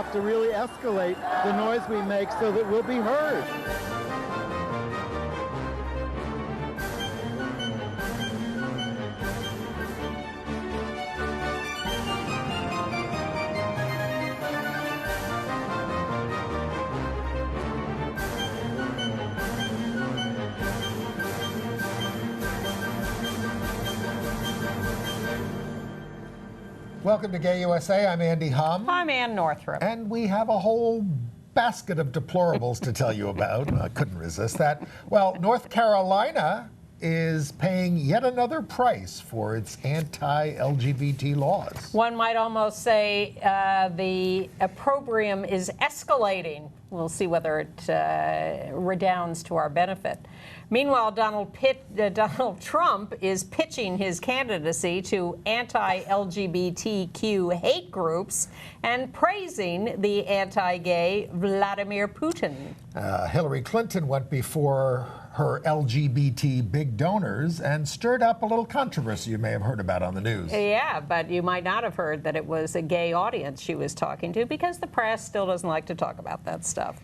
have to really escalate the noise we make so that we'll be heard. Welcome to Gay USA. I'm Andy Hum. I'm Ann Northrup. And we have a whole basket of deplorables to tell you about. I couldn't resist that. Well, North Carolina is paying yet another price for its anti-LGBT laws. One might almost say the opprobrium is escalating. We'll see whether it redounds to our benefit. Meanwhile, Donald Trump is pitching his candidacy to anti-LGBTQ hate groups and praising the anti-gay Vladimir Putin. Hillary Clinton went before her LGBT big donors and stirred up a little controversy you may have heard about on the news. Yeah, but you might not have heard that it was a gay audience she was talking to, because the press still doesn't like to talk about that stuff.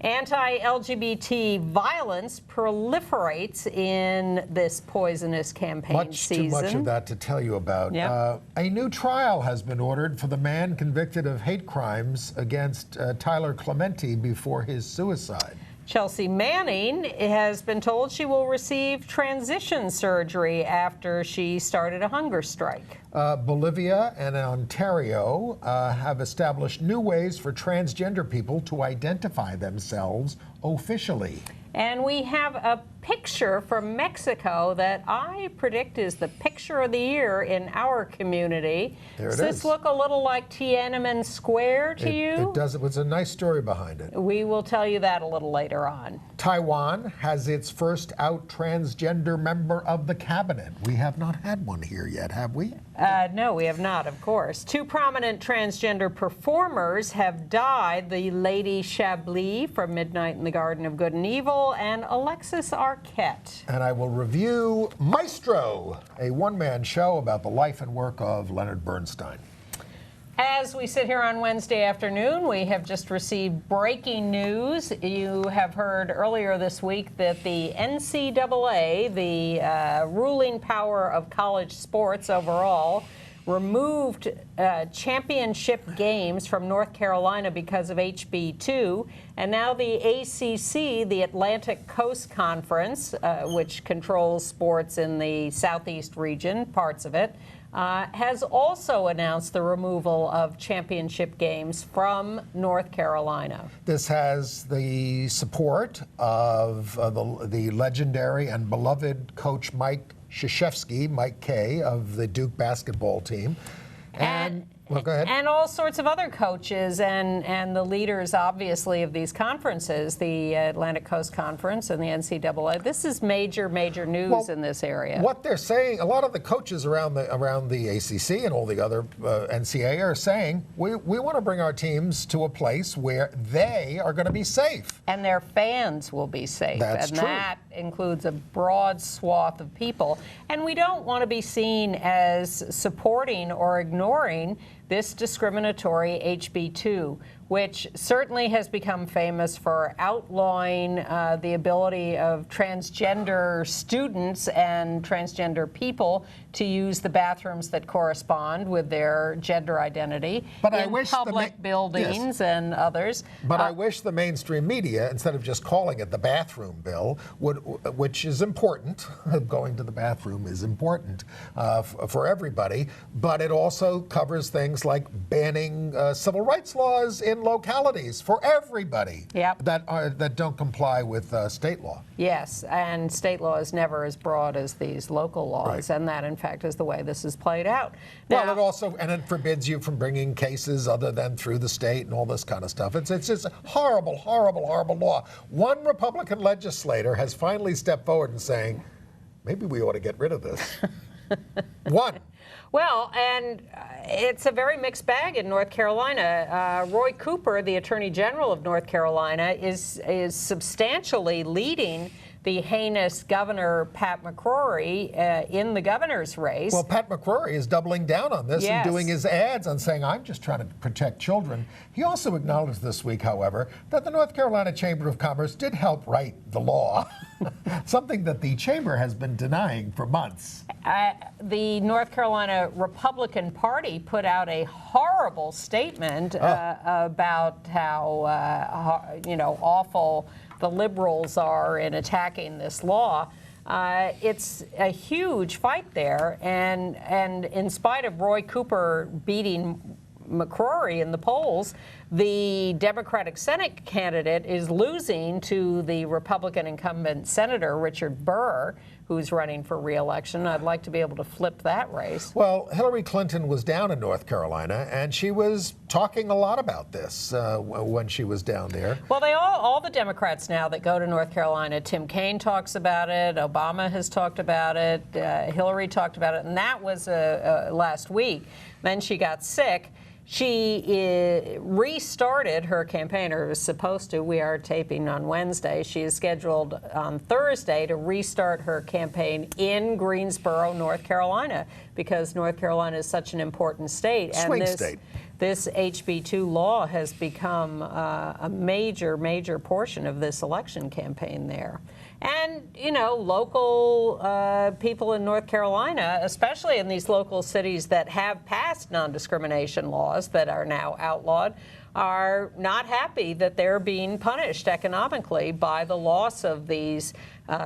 Anti-LGBT violence proliferates in this poisonous campaign season. Much too much of that to tell you about. Yep. A new trial has been ordered for the man convicted of hate crimes against Tyler Clementi before his suicide. Chelsea Manning has been told she will receive transition surgery after she started a hunger strike. Bolivia and Ontario have established new ways for transgender people to identify themselves officially. And we have a picture from Mexico that I predict is the picture of the year in our community. There it is. Does this look a little like Tiananmen Square to you? It does. It's a nice story behind it. We will tell you that a little later on. Taiwan has its first out transgender member of the cabinet. We have not had one here yet, have we? No, we have not, of course. Two prominent transgender performers have died. The Lady Chablis from Midnight in the Garden of Good and Evil and Alexis Arquette. And I will review Maestro, a one-man show about the life and work of Leonard Bernstein. As we sit here on Wednesday afternoon, we have just received breaking news. You have heard earlier this week that the NCAA, the ruling power of college sports overall, removed championship games from North Carolina because of HB2. And now the ACC, the Atlantic Coast Conference, which controls sports in the southeast region, parts of it, has also announced the removal of championship games from North Carolina. This has the support of the legendary and beloved coach Mike Krzyzewski, Mike K, of the Duke basketball team. Well, go ahead. And all sorts of other coaches and the leaders, obviously, of these conferences, the Atlantic Coast Conference and the NCAA. This is major, major news in this area. What they're saying, a lot of the coaches around the ACC and all the other NCAA are saying, we want to bring our teams to a place where they are going to be safe. And their fans will be safe. That's and true. That includes a broad swath of people. And we don't want to be seen as supporting or ignoring this discriminatory HB2, which certainly has become famous for outlawing the ability of transgender students and transgender people to use the bathrooms that correspond with their gender identity in public buildings and others. But I wish the mainstream media, instead of just calling it the bathroom bill, which is important, going to the bathroom is important for everybody, but it also covers things like banning civil rights laws in localities for everybody that don't comply with state law. Yes, and state law is never as broad as these local laws, and that, in fact, is the way this is played out. Now, well, it also, and it forbids you from bringing cases other than through the state and all this kind of stuff. It's just a horrible, horrible, horrible law. One Republican legislator has finally stepped forward and saying, maybe we ought to get rid of this. One. Well, and it's a very mixed bag in North Carolina. Roy Cooper, the Attorney General of North Carolina, is substantially leading the heinous Governor Pat McCrory in the governor's race. Well, Pat McCrory is doubling down on this Yes. and doing his ads on saying, I'm just trying to protect children. He also acknowledged this week, however, that the North Carolina Chamber of Commerce did help write the law, something that the chamber has been denying for months. The North Carolina Republican Party put out a horrible statement about how awful the liberals are in attacking this law. It's a huge fight there, and in spite of Roy Cooper beating McCrory in the polls, the Democratic Senate candidate is losing to the Republican incumbent Senator Richard Burr, who's running for re-election. I'd like to be able to flip that race. Well, Hillary Clinton was down in North Carolina, and she was talking a lot about this when she was down there. Well, all the Democrats now that go to North Carolina, Tim Kaine talks about it, Obama has talked about it, Hillary talked about it, and that was last week. Then she got sick. She restarted her campaign, or was supposed to. We are taping on Wednesday. She is scheduled on Thursday to restart her campaign in Greensboro, North Carolina, because North Carolina is such an important state. Swing state. This HB2 law has become a major, major portion of this election campaign there. And, local people in North Carolina, especially in these local cities that have passed non-discrimination laws that are now outlawed, are not happy that they're being punished economically by the loss of these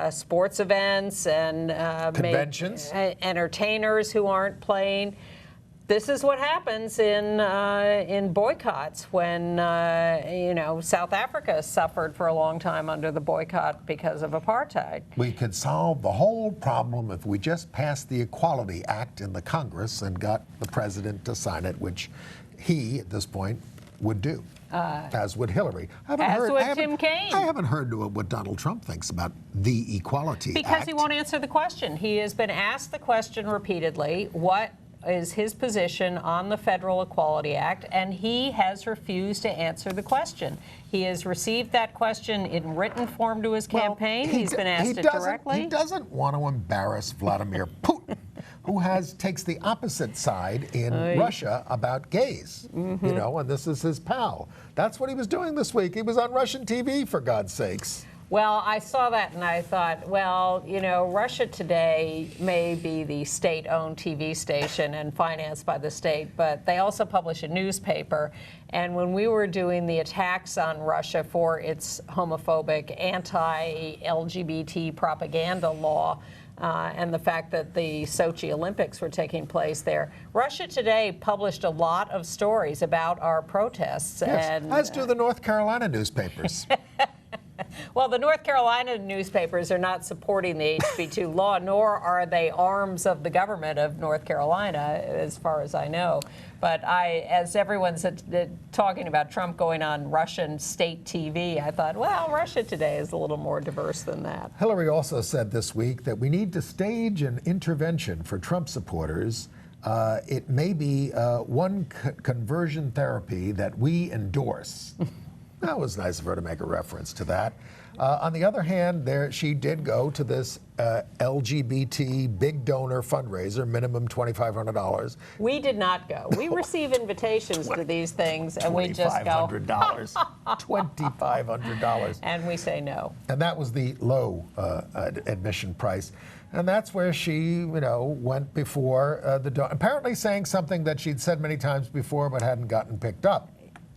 sports events and conventions, entertainers who aren't playing. This is what happens in boycotts when, South Africa suffered for a long time under the boycott because of apartheid. We could solve the whole problem if we just passed the Equality Act in the Congress and got the president to sign it, which he, at this point, would do, as would Hillary. Tim Kaine. I haven't heard what Donald Trump thinks about the Equality Act. Because he won't answer the question. He has been asked the question repeatedly, what is his position on the Federal Equality Act, and he has refused to answer the question. He has received that question in written form to his campaign. He's been asked it directly. He doesn't want to embarrass Vladimir Putin, who takes the opposite side in Russia about gays, and this is his pal. That's what he was doing this week. He was on Russian TV, for God's sakes. Well, I saw that and I thought, well, Russia Today may be the state-owned TV station and financed by the state, but they also publish a newspaper. And when we were doing the attacks on Russia for its homophobic, anti-LGBT propaganda law, and the fact that the Sochi Olympics were taking place there, Russia Today published a lot of stories about our protests. Yes, and, as do the North Carolina newspapers. Well, the North Carolina newspapers are not supporting the HB2 law, nor are they arms of the government of North Carolina, as far as I know. But as everyone's talking about Trump going on Russian state TV, I thought, well, Russia Today is a little more diverse than that. Hillary also said this week that we need to stage an intervention for Trump supporters. It may be one conversion therapy that we endorse. That was nice of her to make a reference to that. On the other hand, she did go to this LGBT big donor fundraiser, minimum $2,500. We did not go. We receive invitations to these things, and we just go. $2,500. $2,500. And we say no. And that was the low admission price. And that's where she, went before apparently saying something that she'd said many times before but hadn't gotten picked up.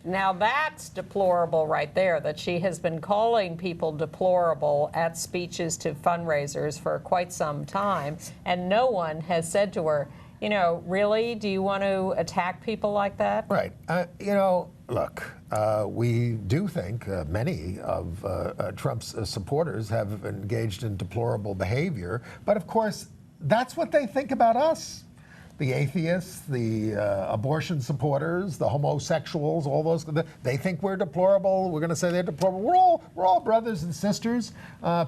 Now that's deplorable right there, that she has been calling people deplorable at speeches to fundraisers for quite some time, and no one has said to her, really, do you want to attack people like that? Right. Look, we do think many of Trump's supporters have engaged in deplorable behavior, but of course, that's what they think about us. The atheists, the abortion supporters, the homosexuals, all those, they think we're deplorable. We're going to say they're deplorable. We're all brothers and sisters.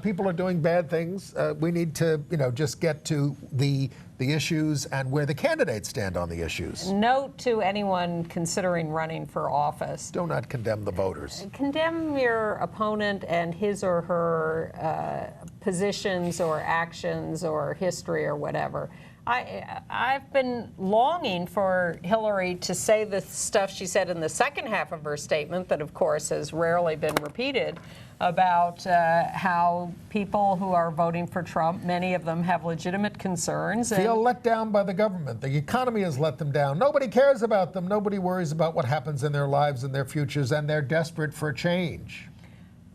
People are doing bad things. We need to, just get to the the issues and where the candidates stand on the issues. Note to anyone considering running for office: Do not condemn the voters. condemn your opponent and his or her positions or actions or history or whatever. I've been longing for Hillary to say the stuff she said in the second half of her statement that, of course, has rarely been repeated, about how people who are voting for Trump, many of them have legitimate concerns. Feel let down by the government. The economy has let them down. Nobody cares about them. Nobody worries about what happens in their lives and their futures, and they're desperate for change.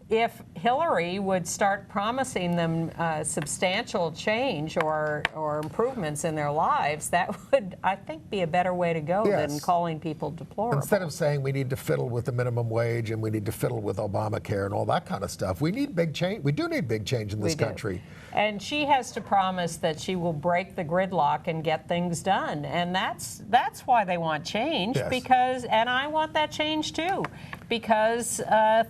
If Hillary would start promising them substantial change or improvements in their lives, that would, I think, be a better way to go than calling people deplorable. Instead of saying we need to fiddle with the minimum wage and we need to fiddle with Obamacare and all that kind of stuff, we need big change. We do need big change in this country. And she has to promise that she will break the gridlock and get things done. And that's why they want change, because, and I want that change too, because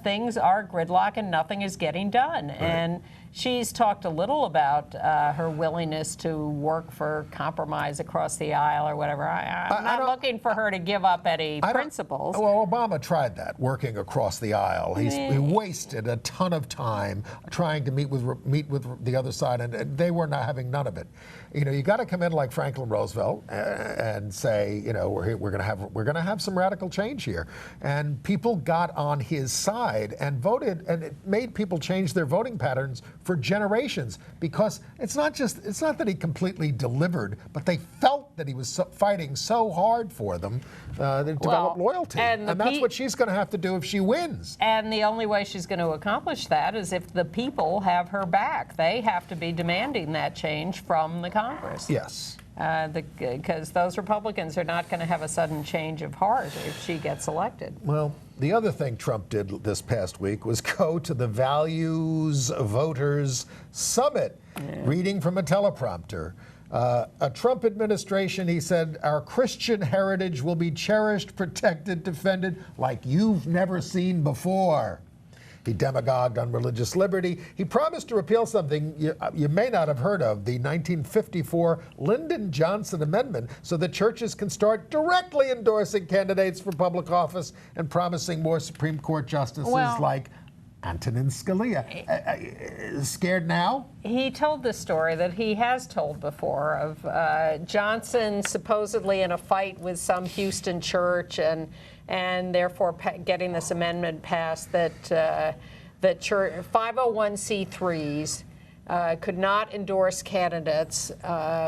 things are gridlock and nothing is getting done. Right. And she's talked a little about her willingness to work for compromise across the aisle or whatever. I'm not looking for her to give up any principles. Well, Obama tried that, working across the aisle. He wasted a ton of time trying to meet with the other side, and they were not having none of it. You know, you got to come in like Franklin Roosevelt and say, you know, we're going to have some radical change here. And people got on his side and voted, and it made people change their voting patterns for generations, because it's not that he completely delivered, but they felt that he was fighting so hard for them to develop loyalty. And that's what she's going to have to do if she wins. And the only way she's going to accomplish that is if the people have her back. They have to be demanding that change from the Congress. Yes. Because those Republicans are not going to have a sudden change of heart if she gets elected. Well, the other thing Trump did this past week was go to the Values Voters Summit, reading from a teleprompter. A Trump administration, he said, our Christian heritage will be cherished, protected, defended like you've never seen before. He demagogued on religious liberty. He promised to repeal something you may not have heard of, the 1954 Lyndon Johnson Amendment, so that churches can start directly endorsing candidates for public office and promising more Supreme Court justices like Antonin Scalia. Scared now? He told this story that he has told before of Johnson supposedly in a fight with some Houston church and therefore getting this amendment passed that that 501c3s could not endorse candidates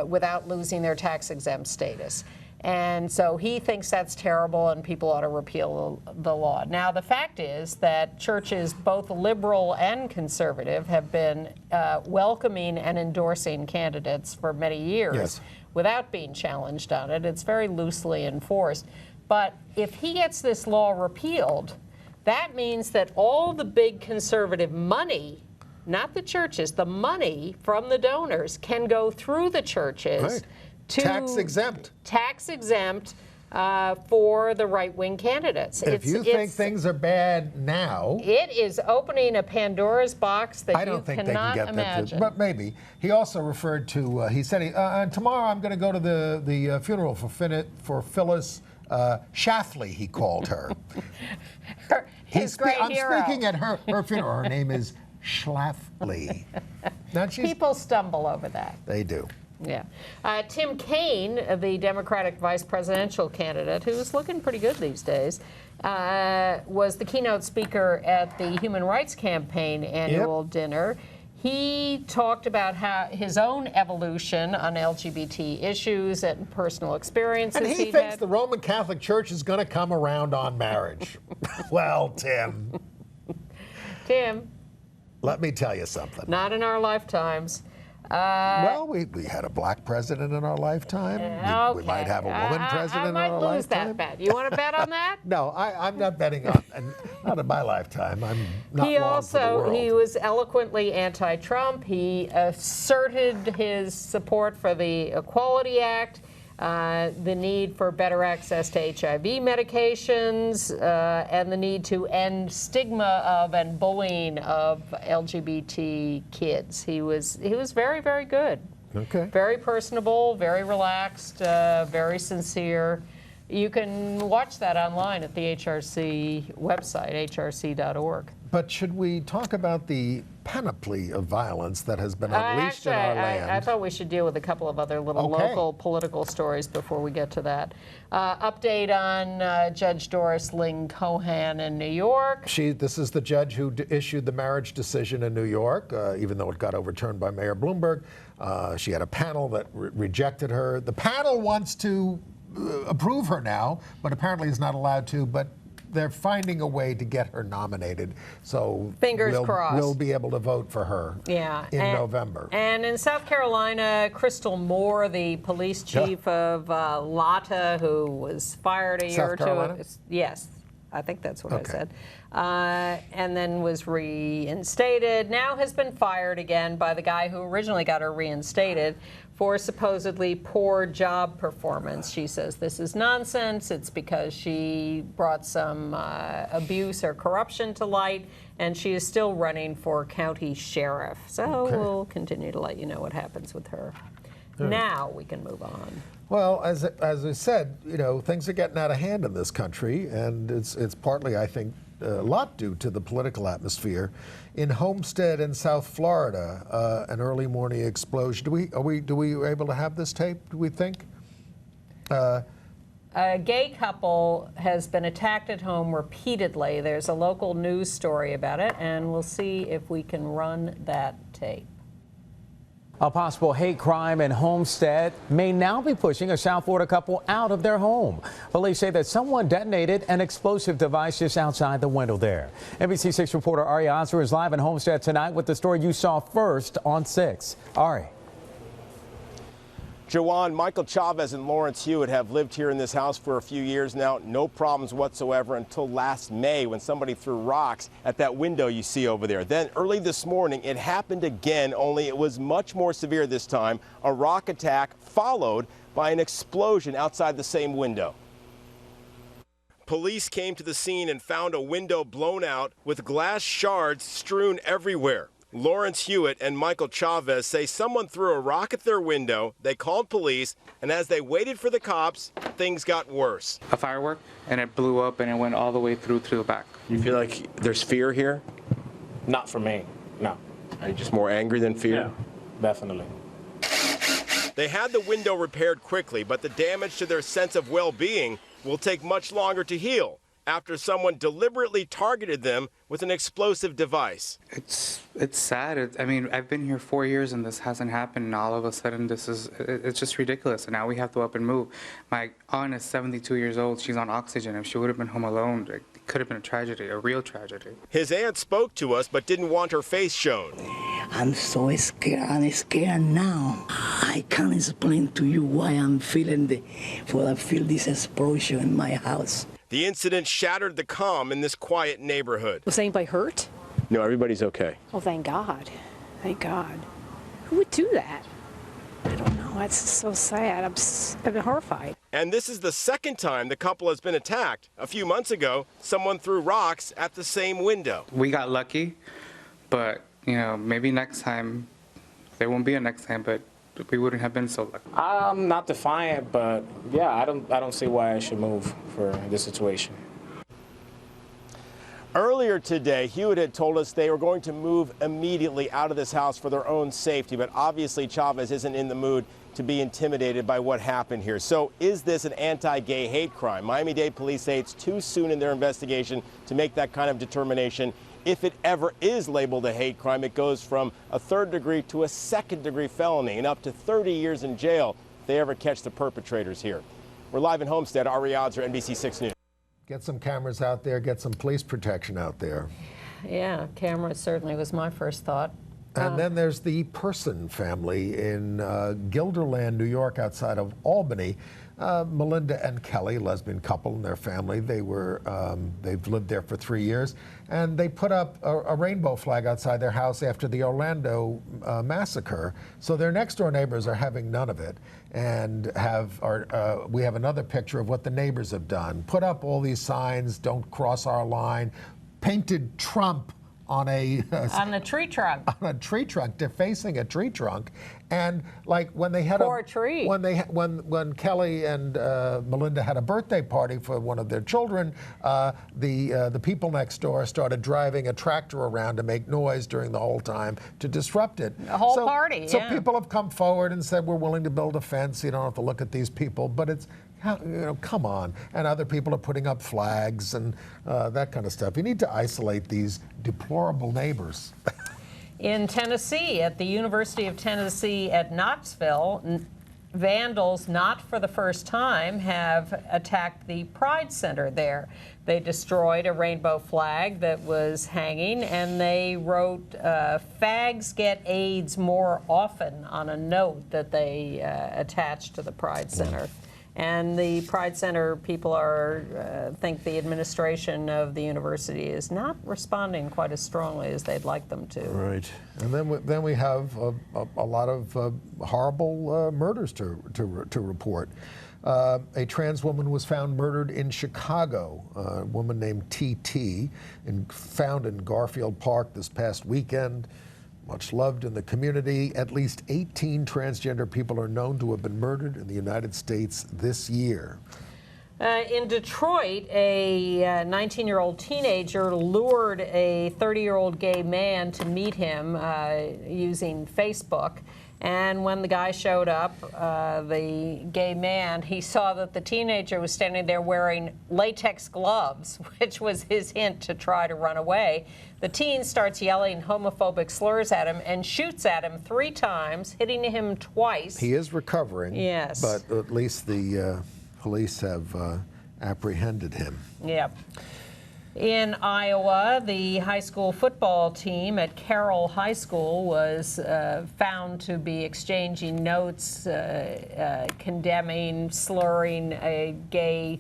without losing their tax-exempt status. And so he thinks that's terrible and people ought to repeal the law. Now, the fact is that churches, both liberal and conservative, have been welcoming and endorsing candidates for many years without being challenged on it. It's very loosely enforced. But if he gets this law repealed, that means that all the big conservative money, not the churches, the money from the donors can go through the churches to tax-exempt for the right-wing candidates. If you think things are bad now, it is opening a Pandora's box that I don't think cannot they can get imagine. That, but maybe. He also referred to, he said, tomorrow I'm going to go to the funeral for Phyllis Schlafly, he called her. His great hero. I'm speaking at her funeral. Her name is Schlafly. People stumble over that. They do. Yeah. Tim Kaine, the Democratic vice presidential candidate, who's looking pretty good these days, was the keynote speaker at the Human Rights Campaign annual dinner. He talked about how his own evolution on LGBT issues and personal experiences. And he thinks the Roman Catholic Church is going to come around on marriage. Well, Tim. Tim. Let me tell you something. Not in our lifetimes. Well, we had a black president in our lifetime. We might have a woman president in our lifetime. I might lose that bet. You want to bet on that? No, I'm not betting on, not in my lifetime. I'm not long for the world. He was eloquently anti-Trump. He asserted his support for the Equality Act, the need for better access to HIV medications, and the need to end stigma of and bullying of LGBT kids. He was very, very good. Okay. Very personable, very relaxed, very sincere. You can watch that online at the HRC website, hrc.org. But should we talk about the panoply of violence that has been unleashed in our land? I thought we should deal with a couple of other little local political stories before we get to that. Update on Judge Doris Ling Cohan in New York. This is the judge who issued the marriage decision in New York, even though it got overturned by Mayor Bloomberg. She had a panel that rejected her. The panel wants to approve her now, but apparently is not allowed to. But they're finding a way to get her nominated, so fingers crossed. We'll be able to vote for her in November. And in South Carolina, Crystal Moore, the police chief of Lata, who was fired a year or two. Yes, I think that's what I said. And then was reinstated, now has been fired again by the guy who originally got her reinstated for supposedly poor job performance. She says this is nonsense. It's because she brought some abuse or corruption to light, and she is still running for county sheriff. So we'll continue to let you know what happens with her. Now we can move on. Well, as I said, things are getting out of hand in this country, and it's partly, I think, a lot due to the political atmosphere. In Homestead in South Florida, an early morning explosion. Do we able to have this tape, do we think? A gay couple has been attacked at home repeatedly. There's a local news story about it, and we'll see if we can run that tape. A possible hate crime in Homestead may now be pushing a South Florida couple out of their home. Police say that someone detonated an explosive device just outside the window there. NBC6 reporter Ari Azar is live in Homestead tonight with the story you saw first on 6. Ari. Joanne, Michael Chavez and Lawrence Hewitt have lived here in this house for a few years now. No problems whatsoever until last May when somebody threw rocks at that window you see over there. Then early this morning, it happened again, only it was much more severe this time. A rock attack followed by an explosion outside the same window. Police came to the scene and found a window blown out with glass shards strewn everywhere. Lawrence Hewitt and Michael Chavez say someone threw a rock at their window. They called police, and as they waited for the cops, things got worse. A firework, and it blew up, and it went all the way through to the back. You feel like there's fear here? Not for me, no. Are you just more angry than fear? Yeah, definitely. They had the window repaired quickly, but the damage to their sense of well-being will take much longer to heal after someone deliberately targeted them with an explosive device. It's sad. I mean, I've been here 4 years and this hasn't happened, and all of a sudden it's just ridiculous. And now we have to up and move. My aunt is 72 years old. She's on oxygen. If she would have been home alone, it could have been a tragedy, a real tragedy. His aunt spoke to us but didn't want her face shown. I'm so scared. I'm scared now. I can't explain to you why I'm feeling I feel this explosion in my house. The incident shattered the calm in this quiet neighborhood. Was anybody hurt? No, everybody's okay. Oh, thank God. Thank God. Who would do that? I don't know. That's so sad. I'm horrified. And this is the second time the couple has been attacked. A few months ago, someone threw rocks at the same window. We got lucky, but, maybe next time, there won't be a next time, but we wouldn't have been so lucky. I'm not defiant, but yeah, I don't see why I should move for this situation. Earlier today, Hewitt had told us they were going to move immediately out of this house for their own safety, but obviously Chavez isn't in the mood to be intimidated by what happened here. So is this an anti-gay hate crime? Miami-Dade police say it's too soon in their investigation to make that kind of determination. If it ever is labeled a hate crime, it goes from a third-degree to a second-degree felony and up to 30 years in jail if they ever catch the perpetrators here. We're live in Homestead. Ari Adzer, NBC6 News. Get some cameras out there, get some police protection out there. Yeah, cameras certainly was my first thought. And then there's the Person family in Guilderland, New York, outside of Albany. Melinda and Kelly, lesbian couple and their family, they've lived there for 3 years, and they put up a rainbow flag outside their house after the Orlando massacre. So their next door neighbors are having none of it, and we have another picture of what the neighbors have done. Put up all these signs, don't cross our line, painted Trump on a on the tree trunk. On a tree trunk, defacing a tree trunk, and like when they had Poor tree. when Kelly and Melinda had a birthday party for one of their children, the people next door started driving a tractor around to make noise during the whole time to disrupt it. The whole party. So yeah. people have come forward and said, we're willing to build a fence. You don't have to look at these people, but it's, come on. And other people are putting up flags and that kind of stuff. You need to isolate these deplorable neighbors. In Tennessee, at the University of Tennessee at Knoxville, vandals, not for the first time, have attacked the Pride Center there. They destroyed a rainbow flag that was hanging, and they wrote, "Fags get AIDS more often," on a note that they attached to the Pride Center. And the Pride Center people think the administration of the university is not responding quite as strongly as they'd like them to. Right. And then we have a lot of horrible murders to report. A trans woman was found murdered in Chicago. A woman named TT, found in Garfield Park this past weekend. Much loved in the community. At least 18 transgender people are known to have been murdered in the United States this year. In Detroit, a 19-year-old teenager lured a 30-year-old gay man to meet him using Facebook. And when the guy showed up, the gay man, he saw that the teenager was standing there wearing latex gloves, which was his hint to try to run away. The teen starts yelling homophobic slurs at him and shoots at him 3 times, hitting him twice. He is recovering. Yes. But at least the police have apprehended him. Yep. In Iowa, the high school football team at Carroll High School was found to be exchanging notes condemning, slurring a gay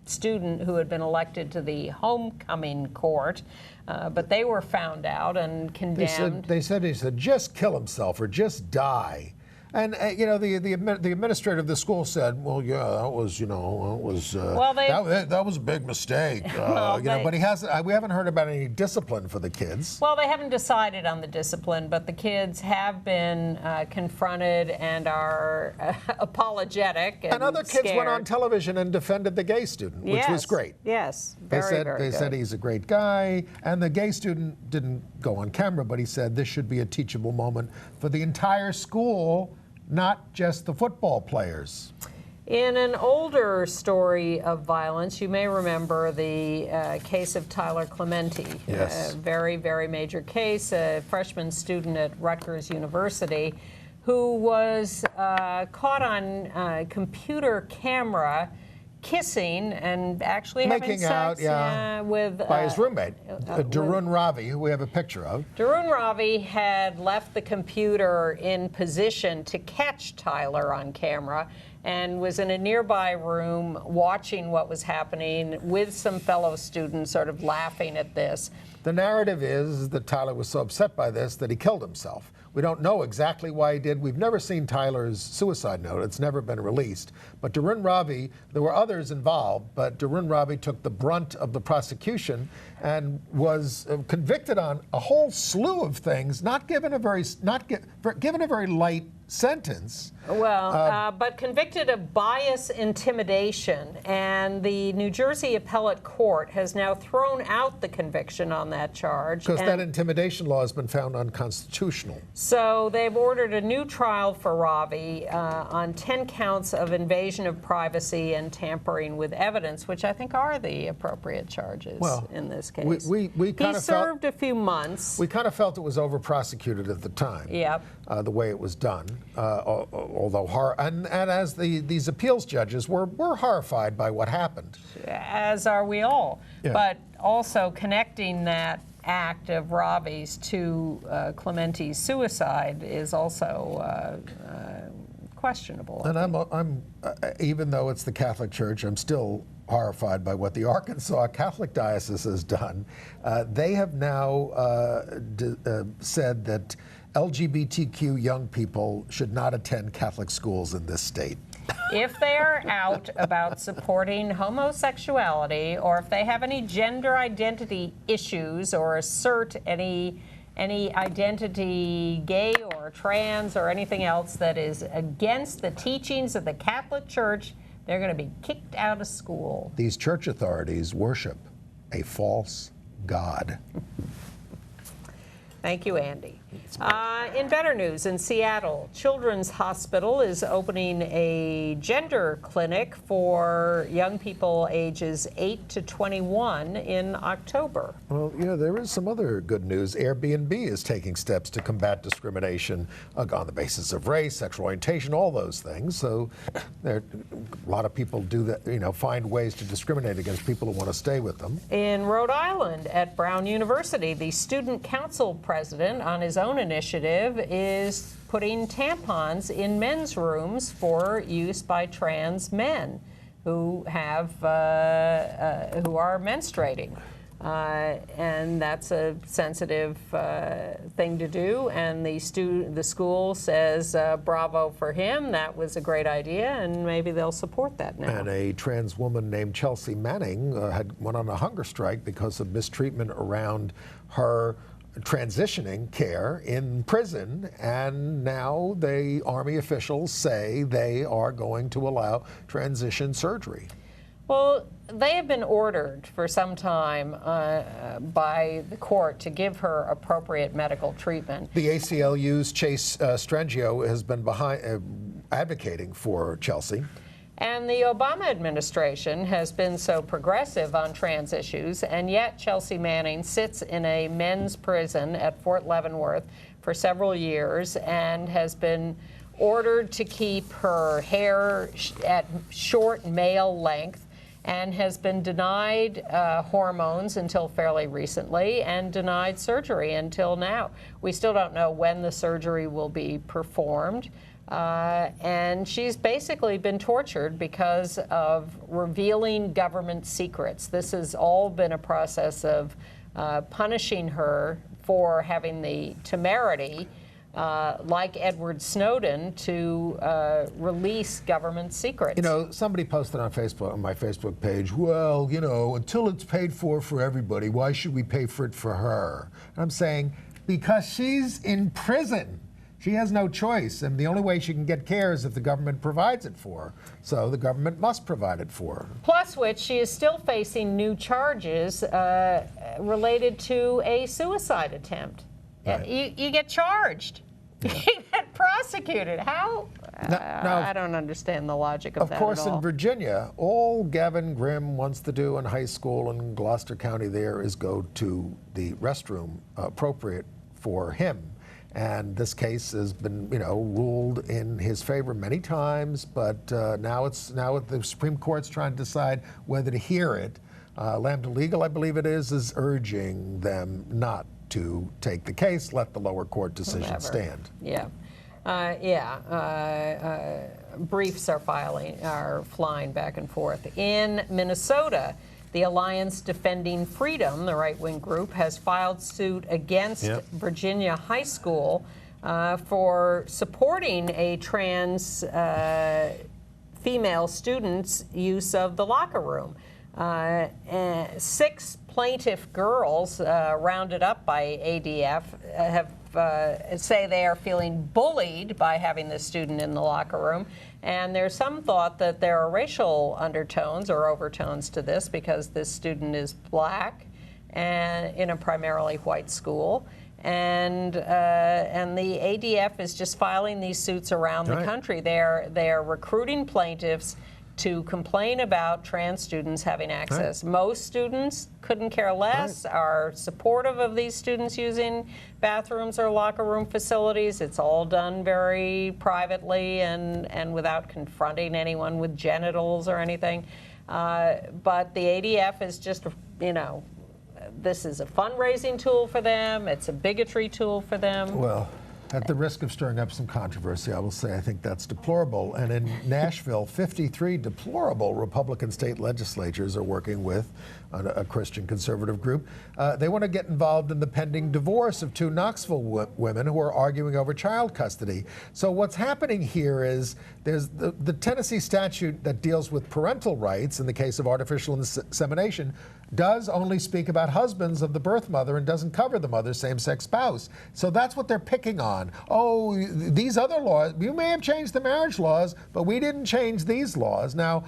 student who had been elected to the homecoming court. But they were found out and condemned. They said he said, just kill himself or just die. And the administrator of the school said, "Well, yeah, that was, that was a big mistake." But he hasn't. We haven't heard about any discipline for the kids. Well, they haven't decided on the discipline, but the kids have been confronted and are apologetic. And other kids went on television and defended the gay student, which was great. Yes, They very said he's a great guy, and the gay student didn't go on camera, but he said this should be a teachable moment for the entire school, not just the football players. In an older story of violence, you may remember the case of Tyler Clementi. Yes. A very, very major case, a freshman student at Rutgers University who was caught on computer camera kissing and actually making having sex with by his roommate, Darun Ravi, who we have a picture of. Darun Ravi had left the computer in position to catch Tyler on camera and was in a nearby room watching what was happening with some fellow students sort of laughing at this. The narrative is that Tyler was so upset by this that he killed himself. We don't know exactly why he did. We've never seen Tyler's suicide note. It's never been released. But Darun Ravi, there were others involved, but Darun Ravi took the brunt of the prosecution and was convicted on a whole slew of things, given a very light sentence. Well, but convicted of bias intimidation, and the New Jersey Appellate Court has now thrown out the conviction on that charge. Because that intimidation law has been found unconstitutional. So they've ordered a new trial for Ravi on 10 counts of invasion of privacy and tampering with evidence, which I think are the appropriate charges in this case. We kind he of served a few months. We kind of felt it was over-prosecuted at the time. Yep. The way it was done, although as these appeals judges were horrified by what happened. As are we all. Yeah. But also connecting that act of Ravi's to Clementi's suicide is also questionable. And I'm even though it's the Catholic Church, I'm still horrified by what the Arkansas Catholic Diocese has done. They have now said that LGBTQ young people should not attend Catholic schools in this state. if they are out about supporting homosexuality, or if they have any gender identity issues or assert any identity, gay or trans or anything else that is against the teachings of the Catholic Church, they're going to be kicked out of school. These church authorities worship a false god. Thank you, Andy. In better news, in Seattle, Children's Hospital is opening a gender clinic for young people ages 8 to 21 in October. Well, yeah, there is some other good news. Airbnb is taking steps to combat discrimination on the basis of race, sexual orientation, all those things. So a lot of people do that, find ways to discriminate against people who want to stay with them. In Rhode Island, at Brown University, the student council president, on his own initiative, is putting tampons in men's rooms for use by trans men who have who are menstruating. And that's a sensitive thing to do, and the school says bravo for him, that was a great idea, and maybe they'll support that now. And a trans woman named Chelsea Manning went on a hunger strike because of mistreatment around her transitioning care in prison, and now the Army officials say they are going to allow transition surgery. Well, they have been ordered for some time by the court to give her appropriate medical treatment. The ACLU's Chase Strangio has been advocating for Chelsea. And the Obama administration has been so progressive on trans issues, and yet Chelsea Manning sits in a men's prison at Fort Leavenworth for several years and has been ordered to keep her hair at short male length, and has been denied hormones until fairly recently and denied surgery until now. We still don't know when the surgery will be performed. And she's basically been tortured because of revealing government secrets. This has all been a process of punishing her for having the temerity, like Edward Snowden, to release government secrets. Somebody posted on Facebook, on my Facebook page, well, until it's paid for everybody, why should we pay for it for her? And I'm saying, because she's in prison. She has no choice, and the only way she can get care is if the government provides it for her. So the government must provide it for her. Plus which, she is still facing new charges related to a suicide attempt. Right. You get charged. Yeah. You get prosecuted. How? Now, I don't understand the logic of that at all. Of course, in Virginia, all Gavin Grimm wants to do in high school in Gloucester County there is go to the restroom appropriate for him. And this case has been, ruled in his favor many times, but now the Supreme Court's trying to decide whether to hear it. Lambda Legal, I believe it is urging them not to take the case, let the lower court decision stand. Yeah. Briefs are flying back and forth. In Minnesota, the Alliance Defending Freedom, the right-wing group, has filed suit against Virginia High School for supporting a trans female student's use of the locker room. 6 plaintiff girls rounded up by ADF say they are feeling bullied by having this student in the locker room. And there's some thought that there are racial undertones or overtones to this because this student is black and in a primarily white school. And the ADF is just filing these suits around the country. They are recruiting plaintiffs to complain about trans students having access. Most students couldn't care less, are supportive of these students using bathrooms or locker room facilities. It's all done very privately and without confronting anyone with genitals or anything. But the ADF is just, this is a fundraising tool for them. It's a bigotry tool for them. Well, At the risk of stirring up some controversy, I will say I think that's deplorable. And in Nashville, 53 deplorable Republican state legislatures are working with a Christian conservative group. They want to get involved in the pending divorce of two Knoxville women who are arguing over child custody. So what's happening here is there's the Tennessee statute that deals with parental rights in the case of artificial insemination does only speak about husbands of the birth mother and doesn't cover the mother's same-sex spouse. So that's what they're picking on. Oh, these other laws, you may have changed the marriage laws, but we didn't change these laws. Now,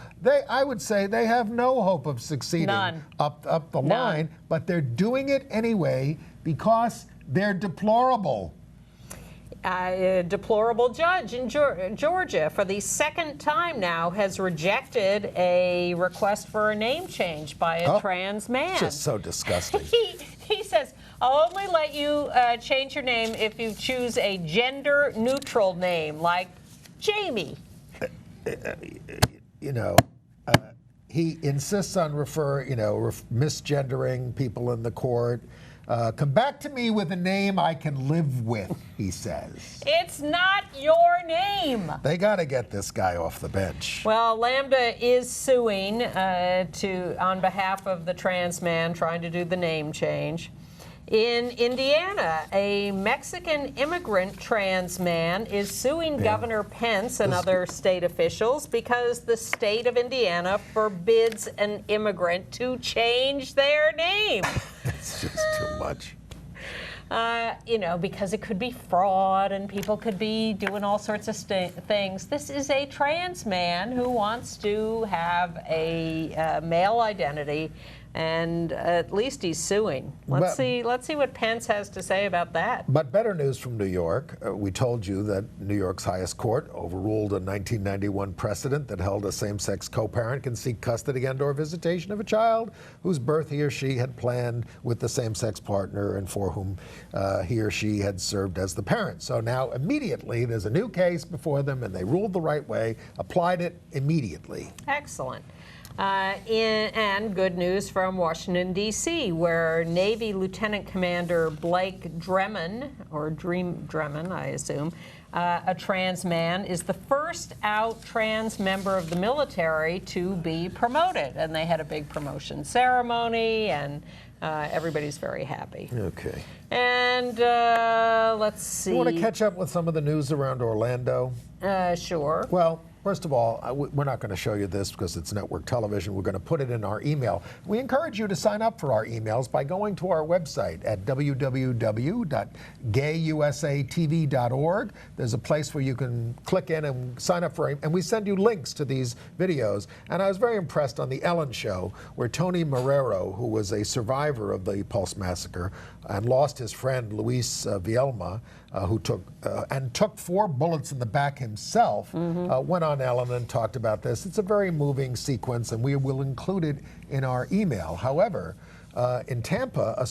I would say they have no hope of succeeding up the line, but they're doing it anyway because they're deplorable. A deplorable judge in Georgia for the second time now has rejected a request for a name change by a trans man. Just so disgusting. He says, I'll only let you change your name if you choose a gender-neutral name, like Jamie. He insists on misgendering people in the court. Come back to me with a name I can live with, he says. It's not your name. They got to get this guy off the bench. Well, Lambda is suing on behalf of the trans man trying to do the name change. In Indiana, a Mexican immigrant trans man is suing Governor Pence and other state officials because the state of Indiana forbids an immigrant to change their name. It's just too much. Because it could be fraud and people could be doing all sorts of things. This is a trans man who wants to have a male identity, and at least he's suing. Let's see what Pence has to say about that. But better news from New York. We told you that New York's highest court overruled a 1991 precedent that held a same-sex co-parent can seek custody and/or visitation of a child whose birth he or she had planned with the same-sex partner and for whom he or she had served as the parent. So now immediately there's a new case before them, and they ruled the right way, applied it immediately. Excellent. And good news from Washington, D.C., where Navy Lieutenant Commander Blake Dremen, or Dremen, I assume, a trans man, is the first out trans member of the military to be promoted. And they had a big promotion ceremony, and everybody's very happy. Okay. And let's see. You want to catch up with some of the news around Orlando? Sure. Well, first of all, we're not going to show you this because it's network television. We're going to put it in our email. We encourage you to sign up for our emails by going to our website at www.gayusatv.org. There's a place where you can click in and sign up for it, and we send you links to these videos. And I was very impressed on The Ellen Show, where Tony Marrero, who was a survivor of the Pulse Massacre and lost his friend Luis Vielma, who took 4 bullets in the back himself, went on Ellen and talked about this. It's a very moving sequence, and we will include it in our email. However, in Tampa,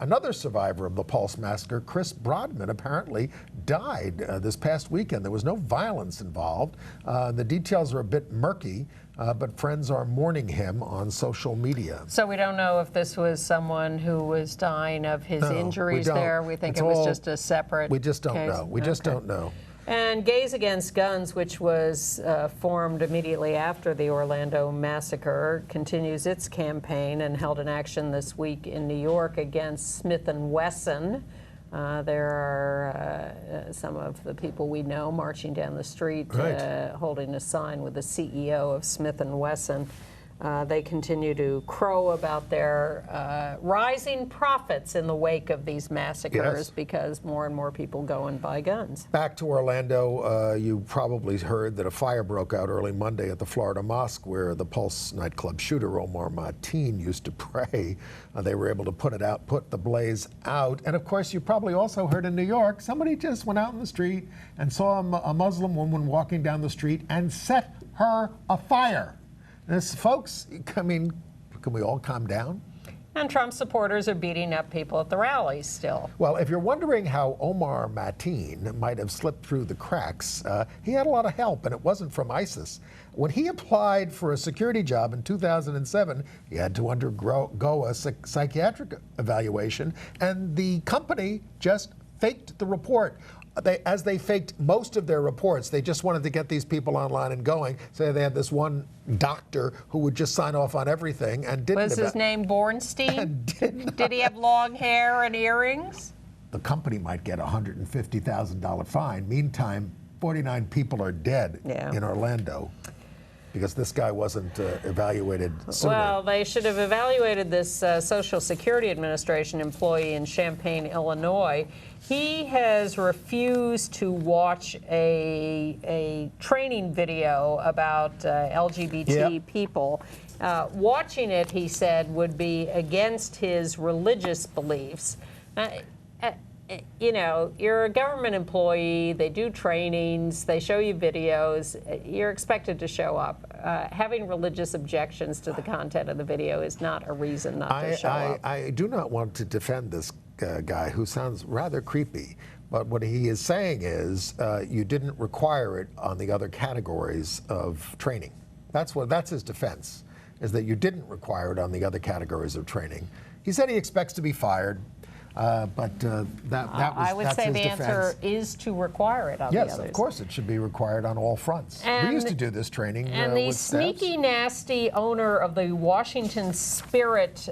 another survivor of the Pulse Massacre, Chris Brodman, apparently died this past weekend. There was no violence involved. The details are a bit murky, but friends are mourning him on social media. So we don't know if this was someone who was dying of his injuries there. We think it was just a separate We just don't case. know. We just don't know. And Gays Against Guns, which was formed immediately after the Orlando massacre, continues its campaign and held an action this week in New York against Smith & Wesson. There are some of the people we know marching down the street, holding a sign with the CEO of Smith & Wesson. They continue to crow about their rising profits in the wake of these massacres because more and more people go and buy guns. Back to Orlando, you probably heard that a fire broke out early Monday at the Florida Mosque where the Pulse nightclub shooter Omar Mateen used to pray. They were able to put the blaze out. And of course, you probably also heard in New York, somebody just went out in the street and saw a Muslim woman walking down the street and set her afire. This, folks, I mean, can we all calm down? And Trump supporters are beating up people at the rallies still. Well, if you're wondering how Omar Mateen might have slipped through the cracks, he had a lot of help, and it wasn't from ISIS. When he applied for a security job in 2007, he had to undergo a psychiatric evaluation, and the company just faked the report. as they faked most of their reports, they just wanted to get these people online and going. So they had this one doctor who would just sign off on everything and didn't. Was his name Bornstein? Did he have long hair and earrings? The company might get a $150,000 fine. Meantime, 49 people are dead in Orlando because this guy wasn't evaluated sooner. Well, they should have evaluated this Social Security Administration employee in Champaign, Illinois. He has refused to watch a training video about LGBT people. Watching it, he said, would be against his religious beliefs. You know, you're a government employee, they do trainings, they show you videos, you're expected to show up. Having religious objections to the content of the video is not a reason not to show up. I do not want to defend this guy who sounds rather creepy, but what he is saying is you didn't require it on the other categories of training. That's his defense, is that you didn't require it on the other categories of training. He said he expects to be fired. But I would say the answer is to require it on the others. Yes, of course it should be required on all fronts. And we used to do this training and the with sneaky, nasty owner of the Washington Spirit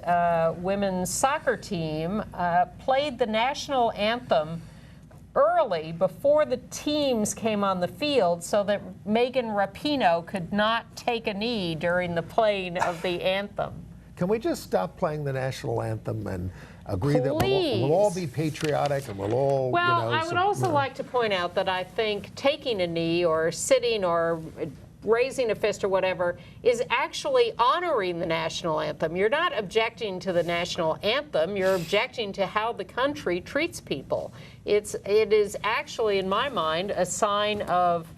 women's soccer team played the national anthem early before the teams came on the field so that Megan Rapinoe could not take a knee during the playing of the anthem. Can we just stop playing the national anthem and agree that we'll all be patriotic and we'll all, Well, I would also like to point out that I think taking a knee or sitting or raising a fist or whatever is actually honoring the national anthem. You're not objecting to the national anthem, you're objecting to how the country treats people. It is actually, in my mind, a sign of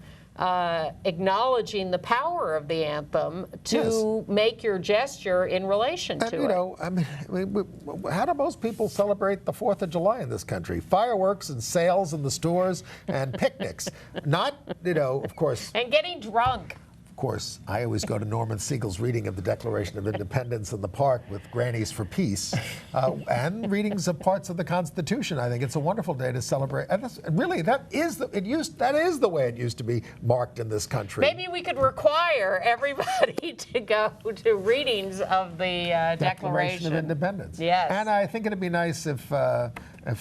acknowledging the power of the anthem to make your gesture in relation to it. You know, I mean, how do most people celebrate the 4th of July in this country? Fireworks and sales in the stores and picnics. Not, you know, of course. And getting drunk. Of course, I always go to Norman Siegel's reading of the Declaration of Independence in the park with Grannies for Peace and readings of parts of the Constitution. I think it's a wonderful day to celebrate. And really, that is the way it used to be marked in this country. Maybe we could require everybody to go to readings of the Declaration of Independence. Yes. And I think it'd be nice if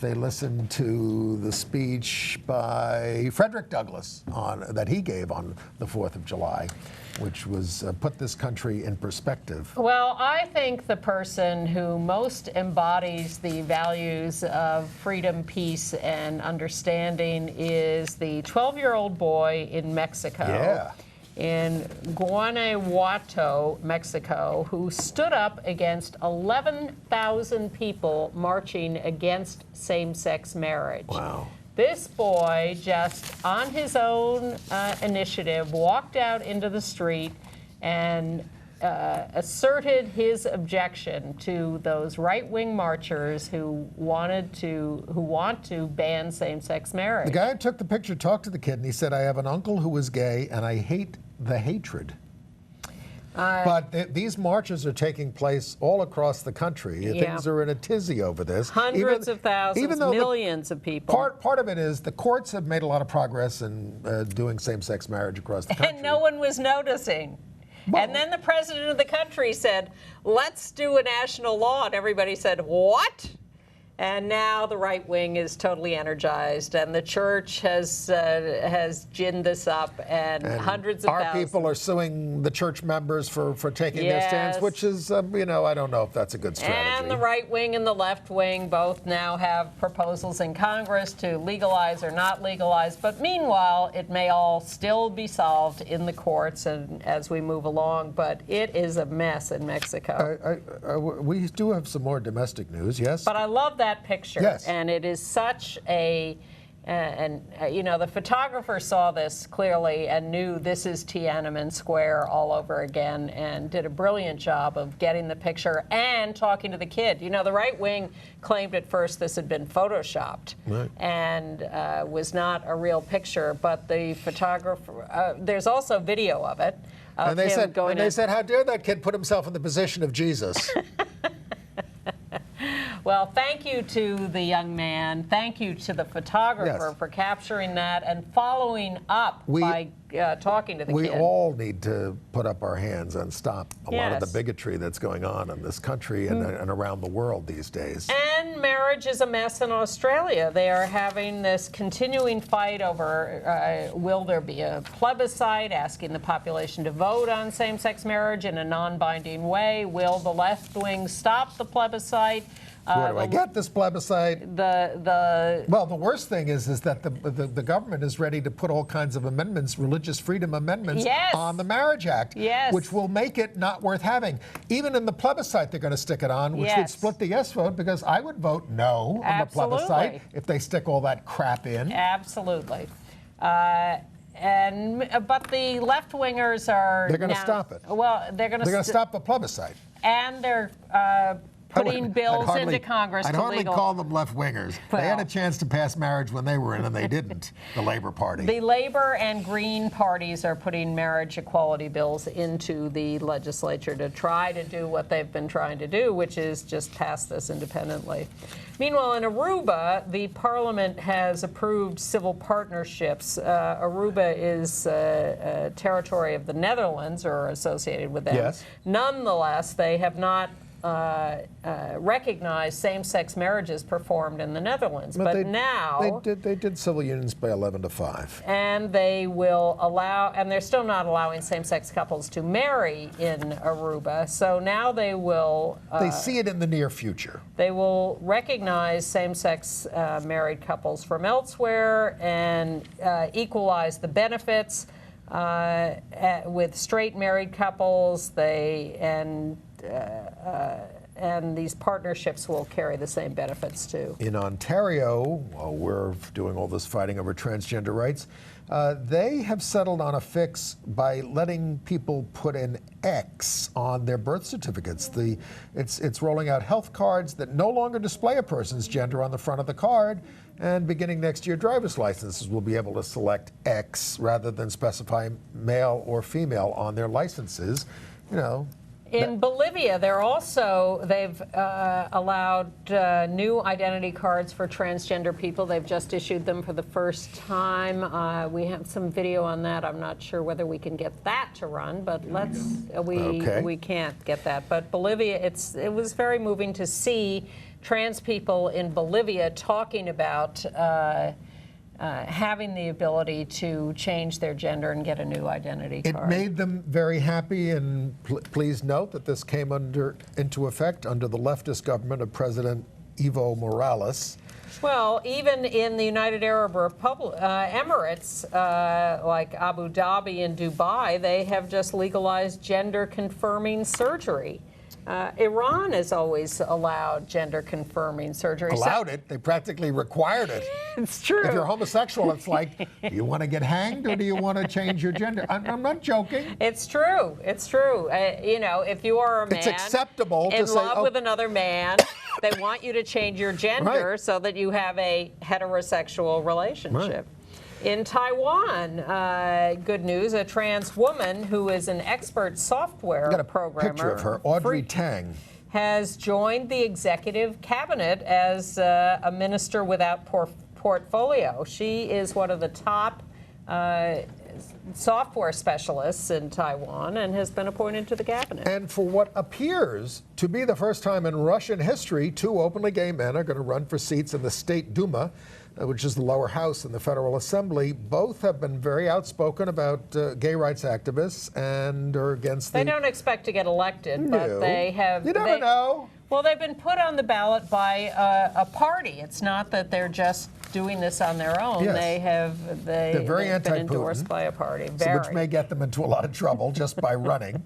they listened to the speech by Frederick Douglass that he gave on the 4th of July, which was put this country in perspective. Well, I think the person who most embodies the values of freedom, peace, and understanding is the 12-year-old boy in Mexico. Yeah. In Guanajuato, Mexico, who stood up against 11,000 people marching against same-sex marriage. Wow. This boy, just on his own initiative, walked out into the street and asserted his objection to those right-wing marchers who want to ban same-sex marriage. The guy who took the picture talked to the kid, and he said, "I have an uncle who was gay, and I hate the hatred." But these marches are taking place all across the country. Things are in a tizzy over this. Hundreds of thousands, millions of people. Part of it is the courts have made a lot of progress in doing same-sex marriage across the country. And no one was noticing. Well, and then the president of the country said, "Let's do a national law," and everybody said, "What?" And now the right wing is totally energized, and the church has ginned this up, and hundreds of thousands. Our people are suing the church members for taking their stance, which is, you know, I don't know if that's a good strategy. And the right wing and the left wing both now have proposals in Congress to legalize or not legalize. But meanwhile, it may all still be solved in the courts and as we move along. But it is a mess in Mexico. We do have some more domestic news, yes? But I love that picture. Yes. And it is such a, you know, the photographer saw this clearly and knew this is Tiananmen Square all over again and did a brilliant job of getting the picture and talking to the kid. You know, the right wing claimed at first this had been photoshopped and was not a real picture, but the photographer, there's also video of it. And they said, how dare that kid put himself in the position of Jesus? Well, thank you to the young man. Thank you to the photographer for capturing that and following up by talking to the kid. We all need to put up our hands and stop a lot of the bigotry that's going on in this country and around the world these days. And marriage is a mess in Australia. They are having this continuing fight over will there be a plebiscite asking the population to vote on same-sex marriage in a non-binding way? Will the left wing stop the plebiscite? Where do I get this plebiscite? Well, the worst thing is that the government is ready to put all kinds of amendments, religious freedom amendments, on the Marriage Act, which will make it not worth having. Even in the plebiscite, they're going to stick it on, which would split the yes vote, because I would vote no on the plebiscite if they stick all that crap in. Absolutely. But the left-wingers are—they're going to stop it. Well, they're going to stop the plebiscite, and they're putting bills into Congress. I'd hardly call them left-wingers. Well, they had a chance to pass marriage when they were in, and they didn't. The Labor Party. The Labor and Green parties are putting marriage equality bills into the legislature to try to do what they've been trying to do, which is just pass this independently. Meanwhile, in Aruba, the parliament has approved civil partnerships. Aruba is a territory of the Netherlands, or associated with them. Yes. Nonetheless, they have not recognized same-sex marriages performed in the Netherlands, but now they did civil unions by 11-5, and they will allow, and they're still not allowing same-sex couples to marry in Aruba. So now they will. They see it in the near future. They will recognize same-sex married couples from elsewhere and equalize the benefits with straight married couples. And these partnerships will carry the same benefits too. In Ontario, while we're doing all this fighting over transgender rights, they have settled on a fix by letting people put an X on their birth certificates. It's rolling out health cards that no longer display a person's gender on the front of the card, and beginning next year, driver's licenses will be able to select X rather than specify male or female on their licenses. You know. In Bolivia, they've allowed new identity cards for transgender people. They've just issued them for the first time. We have some video on that. I'm not sure whether we can get that to run, but we can't get that. But Bolivia, it was very moving to see trans people in Bolivia talking about having the ability to change their gender and get a new identity card. It made them very happy, and please note that this came into effect under the leftist government of President Evo Morales. Well, even in the United Arab Emirates, like Abu Dhabi and Dubai, they have just legalized gender-confirming surgery. Iran has always allowed gender-confirming surgery. Allowed it? They practically required it. It's true. If you're homosexual, it's like, do you want to get hanged or do you want to change your gender? I'm not joking. It's true. It's true. You know, if you are a man it's acceptable in to love say, with another man, they want you to change your gender so that you have a heterosexual relationship. Right. In Taiwan, good news, a trans woman who is an expert software programmer. Picture of her, Audrey Tang, has joined the executive cabinet as a minister without portfolio. She is one of the top software specialists in Taiwan and has been appointed to the cabinet. And for what appears to be the first time in Russian history, 2 openly gay men are going to run for seats in the State Duma, which is the lower house in the Federal Assembly. Both have been very outspoken about gay rights activists and are against They don't expect to get elected, but they have... You never know. Well, they've been put on the ballot by a party. It's not that they're just doing this on their own. Yes. They're very they've been anti-Putin, endorsed by a party. which may get them into a lot of trouble just by running.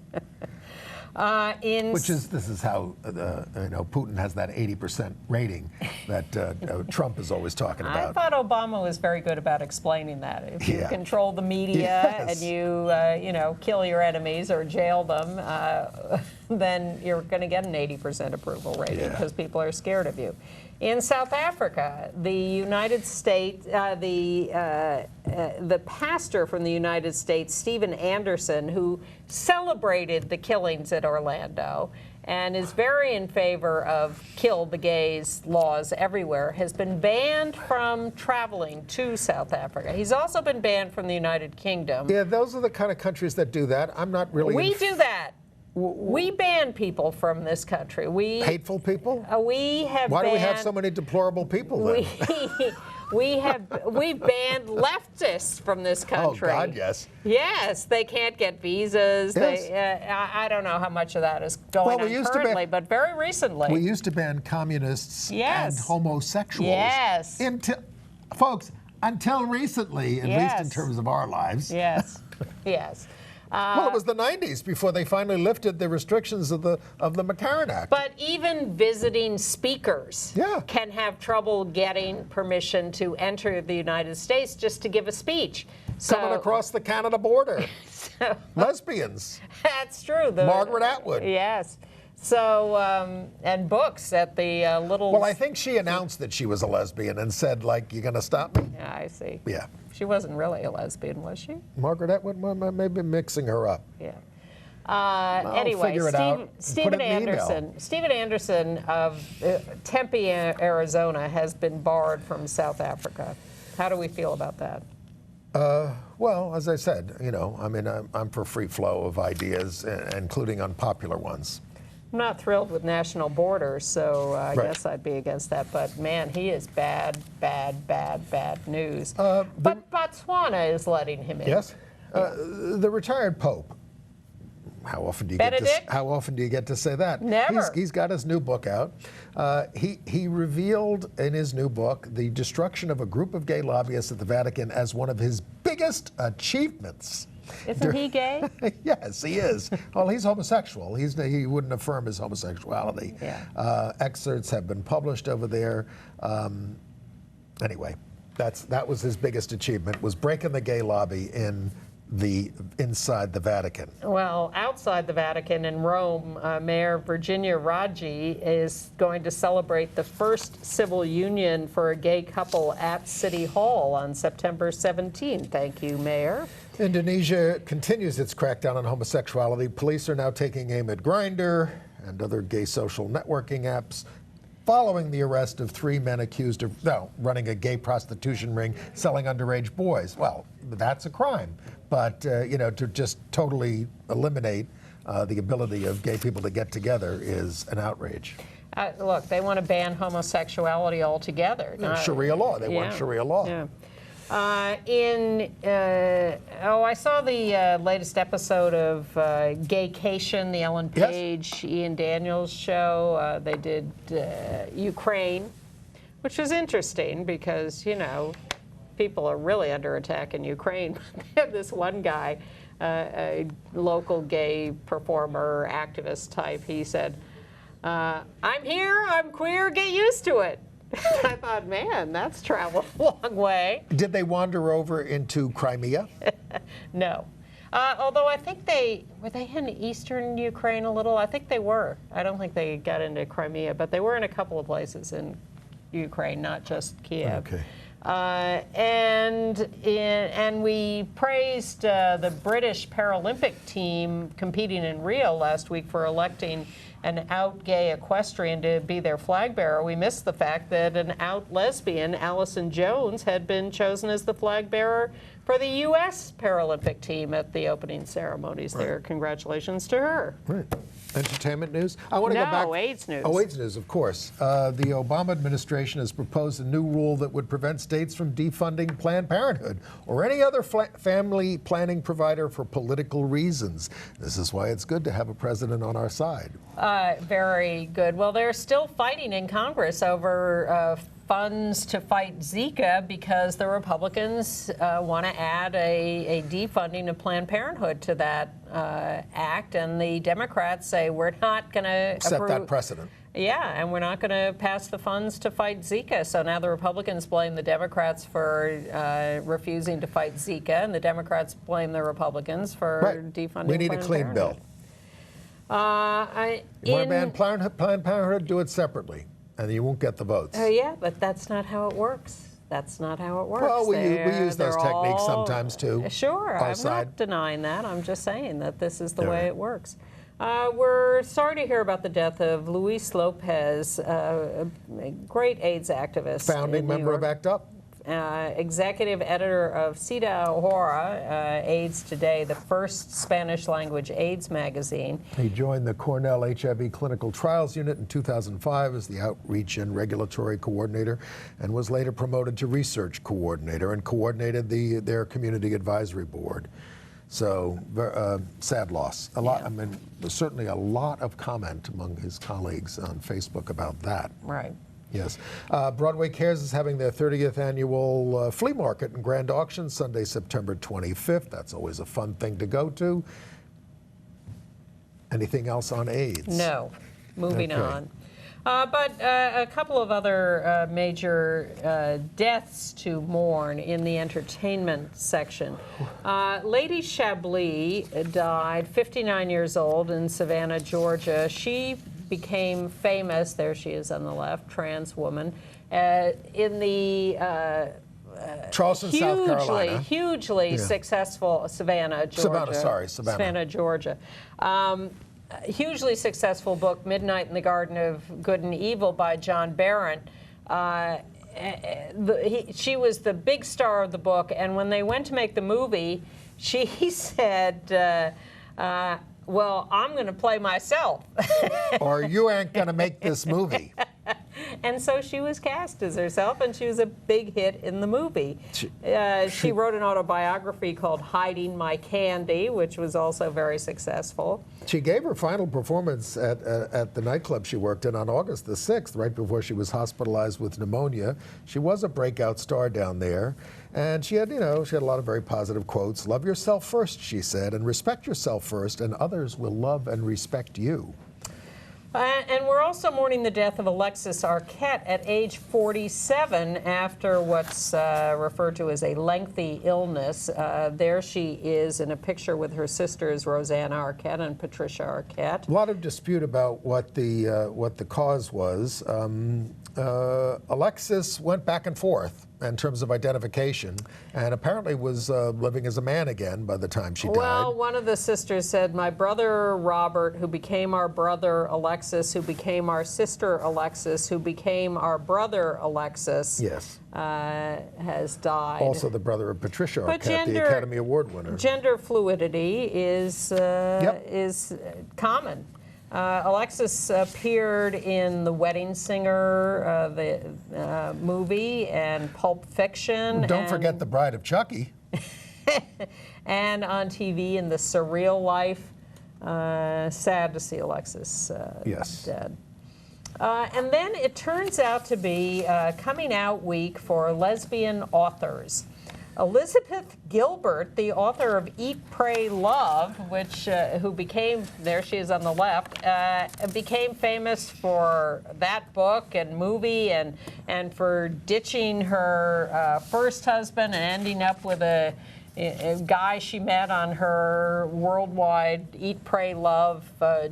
This is how Putin has that 80% rating that Trump is always talking about. I thought Obama was very good about explaining that. If you control the media and you kill your enemies or jail them, then you're going to get an 80% approval rating because people are scared of you. In South Africa, the United States, the pastor from the United States, Stephen Anderson, who celebrated the killings at Orlando and is very in favor of kill the gays laws everywhere, has been banned from traveling to South Africa. He's also been banned from the United Kingdom. Yeah, those are the kind of countries that do that. I'm not really... We do that. We ban people from this country. Hateful people? We have Why do we have banned- so many deplorable people then? We've banned leftists from this country. Oh, God, yes. Yes, they can't get visas. Yes. I don't know how much of that is going on currently, but very recently. We used to ban communists Yes. and homosexuals. Yes. Folks, until recently, at least in terms of our lives. Yes, yes. Well, it was the 90s before they finally lifted the restrictions of the McCarran Act. But even visiting speakers can have trouble getting permission to enter the United States just to give a speech. Coming across the Canada border. Lesbians. That's true. Margaret Atwood. Yes. So, and books at the little... Well, I think she announced that she was a lesbian and said, like, you going to stop me? Yeah, I see. Yeah. She wasn't really a lesbian, was she? Margaret Atwood? Well, maybe mixing her up. Yeah. Anyway, figure it out. Stephen Anderson. Stephen Anderson of Tempe, Arizona, has been barred from South Africa. How do we feel about that? Well, as I said, you know, I mean, I'm for free flow of ideas, including unpopular ones. I'm not thrilled with national borders, so I guess I'd be against that. But man, he is bad, bad, bad, bad news. But Botswana is letting him in. Yes, the retired Pope. How often do you get to say that? Never. He's got his new book out. He revealed in his new book the destruction of a group of gay lobbyists at the Vatican as one of his biggest achievements. Isn't he gay? Yes, he is. Well, he's homosexual. He wouldn't affirm his homosexuality. Yeah. Excerpts have been published over there. Anyway, that was his biggest achievement, was breaking the gay lobby inside the Vatican. Well, outside the Vatican in Rome, Mayor Virginia Raggi is going to celebrate the first civil union for a gay couple at City Hall on September 17. Thank you, Mayor. Indonesia continues its crackdown on homosexuality. Police are now taking aim at Grindr and other gay social networking apps, following the arrest of 3 men accused of running a gay prostitution ring, selling underage boys. Well, that's a crime. But, you know, to just totally eliminate the ability of gay people to get together is an outrage. Look, they want to ban homosexuality altogether. Sharia law. They want Sharia law. Yeah. I saw the latest episode of Gaycation, the Ellen Page, Ian Daniels show. They did Ukraine, which was interesting because, you know, people are really under attack in Ukraine. They have this one guy, a local gay performer, activist type. He said, I'm here, I'm queer, get used to it. I thought, man, that's traveled a long way. Did they wander over into Crimea? No. Although I think were they in eastern Ukraine a little? I think they were. I don't think they got into Crimea, but they were in a couple of places in Ukraine, not just Kiev. Okay. And we praised the British Paralympic team competing in Rio last week for electing an out gay equestrian to be their flag bearer. We missed the fact that an out lesbian, Allison Jones, had been chosen as the flag bearer for the U.S. Paralympic team at the opening ceremonies there. Congratulations to her. Right. Entertainment news? I want to go back. AIDS news. Oh, AIDS news, of course. The Obama administration has proposed a new rule that would prevent states from defunding Planned Parenthood or any other family planning provider for political reasons. This is why it's good to have a president on our side. Very good. Well, they're still fighting in Congress over funds to fight Zika because the Republicans want to add a defunding of Planned Parenthood to that act, and the Democrats say we're not going to set that precedent. Yeah, and we're not going to pass the funds to fight Zika. So now the Republicans blame the Democrats for refusing to fight Zika, and the Democrats blame the Republicans for defunding We need Planned a clean Parenthood. bill. You want to ban Planned Parenthood, do it separately, and you won't get the votes. Yeah, but that's not how it works. That's not how it works. Well, we use those techniques sometimes, too. Sure, I'm not denying that. I'm just saying that this is the way it works. We're sorry to hear about the death of Luis Lopez, a great AIDS activist. Founding member of ACT UP. Executive editor of Cita Hora, AIDS Today, the first Spanish-language AIDS magazine. He joined the Cornell HIV Clinical Trials Unit in 2005 as the Outreach and Regulatory Coordinator, and was later promoted to Research Coordinator and coordinated their Community Advisory Board. So, sad loss. I mean, there's certainly a lot of comment among his colleagues on Facebook about that. Right. Yes. Broadway Cares is having their 30th annual flea market and grand auction Sunday, September 25th. That's always a fun thing to go to. Anything else on AIDS? No. Moving on. But a couple of other major deaths to mourn in the entertainment section. Lady Chablis died, 59 years old, in Savannah, Georgia. She became famous, there she is on the left, trans woman, in the Charleston, South Carolina. Hugely successful Savannah, Georgia. Savannah, Georgia. Hugely successful book, Midnight in the Garden of Good and Evil by John Barron. She was the big star of the book, and when they went to make the movie, he said, well, I'm going to play myself. Or you ain't going to make this movie. And so she was cast as herself, and she was a big hit in the movie. She wrote an autobiography called Hiding My Candy, which was also very successful. She gave her final performance at the nightclub she worked in on August the 6th, right before she was hospitalized with pneumonia. She was a breakout star down there. And she had, she had a lot of very positive quotes. Love yourself first, she said, and respect yourself first, and others will love and respect you. And we're also mourning the death of Alexis Arquette at age 47 after what's referred to as a lengthy illness. There she is in a picture with her sisters, Rosanna Arquette and Patricia Arquette. A lot of dispute about what the cause was. Alexis went back and forth in terms of identification, and apparently was living as a man again by the time she died. Well, one of the sisters said, my brother Robert, who became our brother Alexis, who became our sister Alexis, who became our brother Alexis, yes, has died. Also the brother of Patricia Arquette, the Academy Award winner. Gender fluidity is common. Alexis appeared in The Wedding Singer, the movie, and Pulp Fiction. Don't forget The Bride of Chucky. And on TV in The Surreal Life. Sad to see Alexis dead. And then it turns out to be coming out week for lesbian authors. Elizabeth Gilbert, the author of Eat, Pray, Love, who became, there she is on the left, became famous for that book and movie and for ditching her first husband and ending up with a guy she met on her worldwide Eat, Pray, Love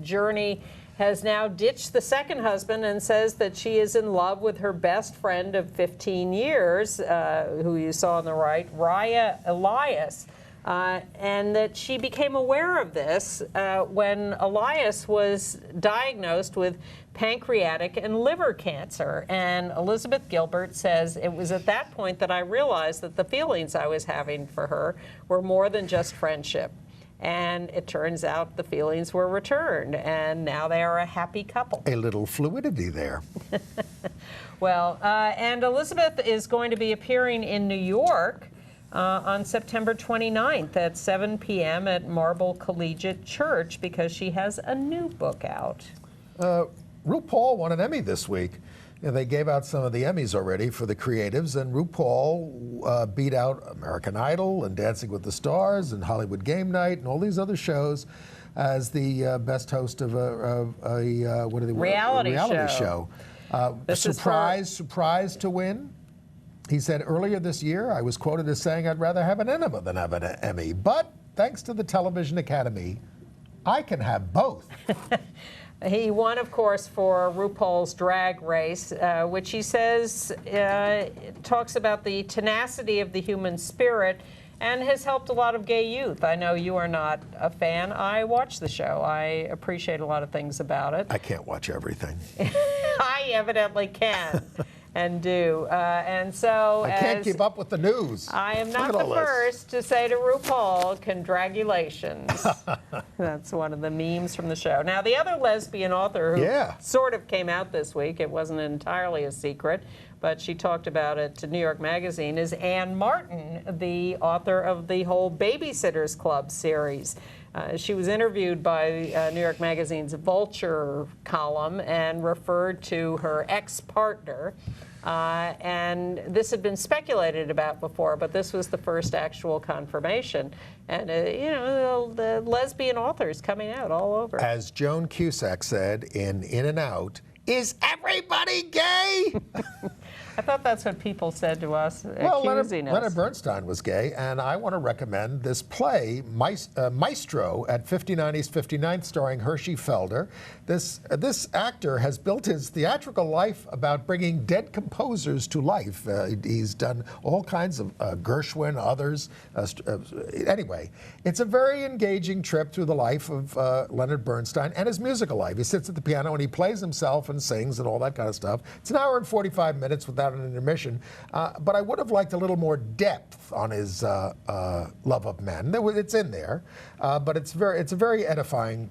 journey. Has now ditched the second husband and says that she is in love with her best friend of 15 years, who you saw on the right, Raya Elias, and that she became aware of this when Elias was diagnosed with pancreatic and liver cancer. And Elizabeth Gilbert says, it was at that point that I realized that the feelings I was having for her were more than just friendship. And it turns out the feelings were returned, and now they are a happy couple. A little fluidity there. Well, and Elizabeth is going to be appearing in New York on September 29th at 7 p.m. at Marble Collegiate Church because she has a new book out. RuPaul won an Emmy this week. They gave out some of the Emmys already for the creatives, and RuPaul beat out American Idol and Dancing with the Stars and Hollywood Game Night and all these other shows as the best host of a reality show. Surprised to win. He said earlier this year, I was quoted as saying, I'd rather have an enema than have an Emmy. But thanks to the Television Academy, I can have both. He won, of course, for RuPaul's Drag Race, which he says talks about the tenacity of the human spirit and has helped a lot of gay youth. I know you are not a fan. I watch the show. I appreciate a lot of things about it. I can't watch everything. I evidently can and do. And so I can't keep up with the news. I am not the first to say to RuPaul, congratulations. That's one of the memes from the show. Now, the other lesbian author who sort of came out this week, it wasn't entirely a secret, but she talked about it to New York Magazine, is Anne Martin, the author of the whole Babysitters Club series. She was interviewed by New York Magazine's Vulture column and referred to her ex-partner. And this had been speculated about before, but this was the first actual confirmation. And, you know, the lesbian authors coming out all over. As Joan Cusack said in and Out, is everybody gay? I thought that's what people said to us, well, accusing us. Leonard Bernstein was gay, and I want to recommend this play, Maestro, at 59 East 59th, starring Hershey Felder. This actor has built his theatrical life about bringing dead composers to life. He's done all kinds of Gershwin, others. Anyway, it's a very engaging trip through the life of Leonard Bernstein and his musical life. He sits at the piano and he plays himself and sings and all that kind of stuff. It's an hour and 45 minutes without an intermission, but I would have liked a little more depth on his love of men. It's in there, but it's a very edifying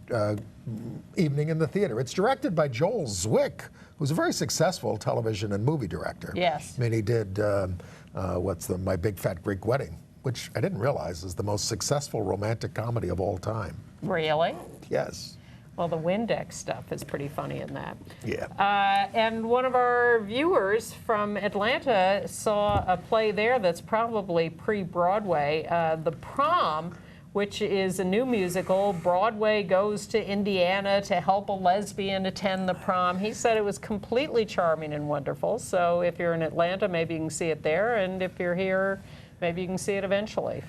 evening in the theater. It's directed by Joel Zwick, who's a very successful television and movie director. Yes. I mean, he did My Big Fat Greek Wedding, which I didn't realize is the most successful romantic comedy of all time. Really? Yes. Well, the Windex stuff is pretty funny in that. Yeah. And one of our viewers from Atlanta saw a play there that's probably pre-Broadway, The Prom, which is a new musical. Broadway goes to Indiana to help a lesbian attend the prom. He said it was completely charming and wonderful. So if you're in Atlanta, maybe you can see it there. And if you're here, maybe you can see it eventually.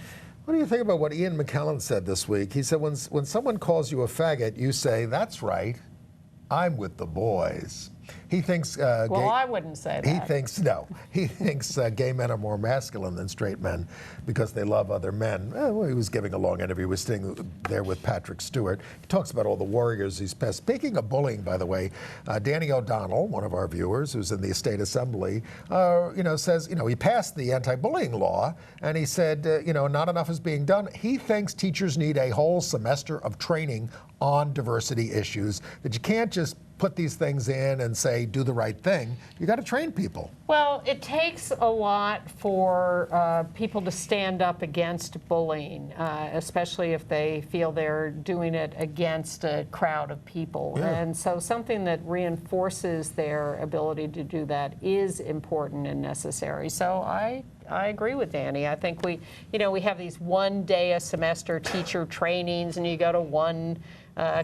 What do you think about what Ian McKellen said this week? He said, when someone calls you a faggot, you say, that's right, I'm with the boys. He thinks well, I wouldn't say that. He thinks gay men are more masculine than straight men because they love other men. Well, he was giving a long interview. He was sitting there with Patrick Stewart. He talks about all the warriors he's passed. Speaking of bullying, by the way, Danny O'Donnell, one of our viewers who's in the State Assembly, says, he passed the anti-bullying law, and he said, not enough is being done. He thinks teachers need a whole semester of training on diversity issues, that you can't just put these things in and say, do the right thing. You got to train people. Well, it takes a lot for people to stand up against bullying, especially if they feel they're doing it against a crowd of people. Yeah. And so something that reinforces their ability to do that is important and necessary. So I agree with Danny. I think we have these one day a semester teacher trainings, and you go to one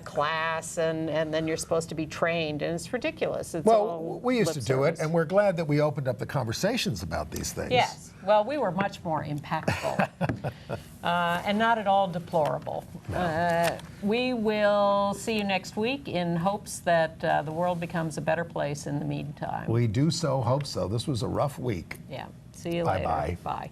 class, and then you're supposed to be trained, and it's ridiculous. We used to do it, and we're glad that we opened up the conversations about these things. Yes. Well, we were much more impactful and not at all deplorable. No. We will see you next week in hopes that the world becomes a better place in the meantime. We do so hope so. This was a rough week. Yeah. See you later. Bye-bye. Bye.